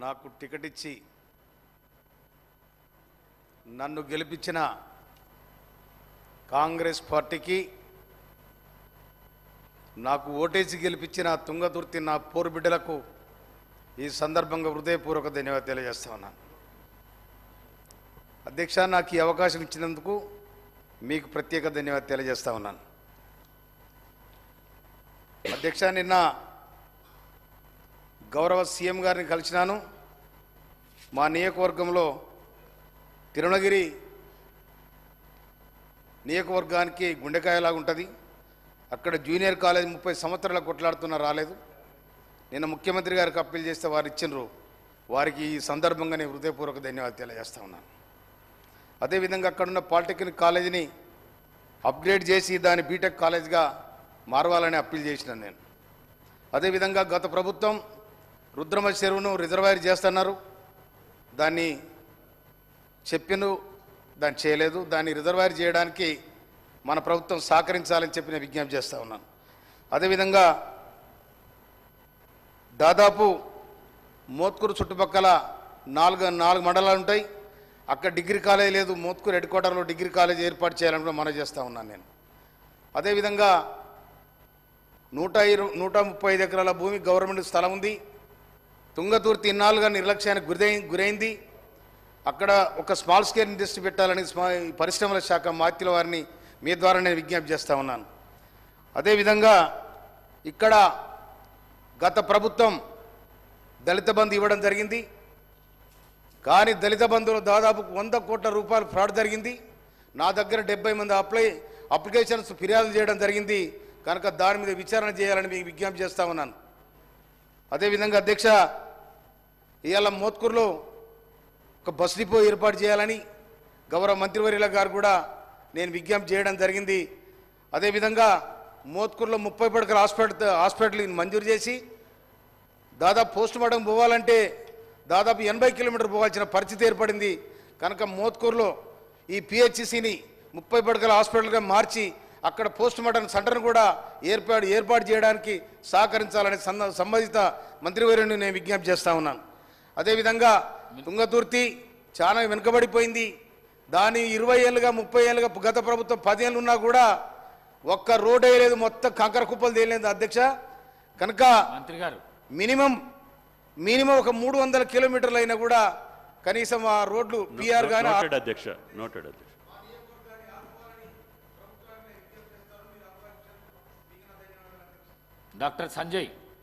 నాకు టికెట్ ఇచ్చి నన్ను గెలిపించిన కాంగ్రెస్ పార్టీకి, నాకు ఓటేసి గెలిపించిన తుంగతుర్తి నా పోరు బిడ్డలకు ఈ సందర్భంగా హృదయపూర్వక ధన్యవాదాలు తెలియజేస్తా ఉన్నాను. అధ్యక్ష, నాకు ఈ అవకాశం ఇచ్చినందుకు మీకు ప్రత్యేక ధన్యవాదాలు తెలియజేస్తా ఉన్నాను. అధ్యక్ష, నిన్న గౌరవ సీఎం గారిని కలిసినాను. మా నియోజకవర్గంలో తిరుమలగిరి నియోజకవర్గానికి గుండెకాయలాగా ఉంటుంది. అక్కడ జూనియర్ కాలేజ్ 30 సంవత్సరాల కొట్లాడుతున్నా రాలేదు. నిన్న ముఖ్యమంత్రి గారికి అప్పీల్ చేస్తే వారు ఇచ్చినారు. వారికి ఈ సందర్భంగా నేను హృదయపూర్వక ధన్యవాదాలు తెలియజేస్తా ఉన్నాను. అదేవిధంగా అక్కడున్న పాలిటెక్నిక్ కాలేజీని అప్గ్రేడ్ చేసి దాన్ని బీటెక్ కాలేజ్గా మారవాలని అప్పీల్ చేసినాను నేను. అదేవిధంగా గత ప్రభుత్వం రుద్రమ చెరువును రిజర్వాయర్ చేస్తున్నారు. దాన్ని చెప్పిను, దాన్ని చేయలేదు. దాన్ని రిజర్వాయర్ చేయడానికి మన ప్రభుత్వం సహకరించాలని చెప్పి నేను విజ్ఞప్తి చేస్తూ ఉన్నాను. అదేవిధంగా దాదాపు మోత్కూరు చుట్టుపక్కల నాలుగు మండలాలు ఉంటాయి. అక్కడ డిగ్రీ కాలేజ్ లేదు. మోత్కూరు హెడ్ క్వార్టర్లో డిగ్రీ కాలేజ్ ఏర్పాటు చేయాలని కూడా మనం చేస్తూ ఉన్నాను నేను. అదేవిధంగా 135 ఎకరాల భూమి గవర్నమెంట్ స్థలం ఉంది. తుంగతుర్తి ఇన్నాళ్ళుగా నిర్లక్ష్యానికి గురైంది. అక్కడ ఒక స్మాల్ స్కేల్ ఇండస్ట్రీ పెట్టాలని పరిశ్రమల శాఖ మాత్యుల వారిని మీ ద్వారా నేను విజ్ఞప్తి చేస్తూ ఉన్నాను. అదేవిధంగా ఇక్కడ గత ప్రభుత్వం దళిత బంధు ఇవ్వడం జరిగింది. కానీ దళిత బంధువులు దాదాపు 100 కోట్ల రూపాయలు ఫ్రాడ్ జరిగింది. నా దగ్గర 70 మంది అప్లికేషన్స్ ఫిర్యాదు చేయడం జరిగింది. కనుక దాని మీద విచారణ చేయాలని మీకు విజ్ఞప్తి చేస్తూ ఉన్నాను. అదేవిధంగా అధ్యక్ష, ఇవాళ మోత్కూరులో ఒక బస్ డిపో ఏర్పాటు చేయాలని గౌరవ మంత్రివర్యుల గారు కూడా నేను విజ్ఞప్తి చేయడం జరిగింది. అదేవిధంగా మోత్కూరులో 30 పడకల హాస్పిటల్ మంజూరు చేసి దాదాపు పోస్ట్ మార్టం పోవాలంటే దాదాపు 80 కిలోమీటర్లు పోవాల్సిన పరిస్థితి ఏర్పడింది. కనుక మోత్కూరులో ఈ పిహెచ్సిని 30 పడకల హాస్పిటల్గా మార్చి అక్కడ పోస్ట్ మార్టం సెంటర్ను కూడా ఏర్పాటు చేయడానికి సహకరించాలని సంబంధిత మంత్రివర్యుని నేను విజ్ఞప్తి చేస్తూ ఉన్నాను. అదేవిధంగా తుంగతుర్తి చాలా వెనుకబడిపోయింది. దాని 20 ఏళ్ళుగా 30 ఏళ్ళుగా గత ప్రభుత్వం 10 ఏళ్ళు ఉన్నా కూడా ఒక్క రోడ్ వేయలేదు. మొత్తం కంకర కుప్పలు తేలేదు అధ్యక్ష. కనుక మంత్రి గారు మినిమం ఒక 300 కిలోమీటర్లు అయినా కూడా కనీసం ఆ రోడ్లు పిఆర్ కానీ అధ్యక్ష డాక్టర్ సంజయ్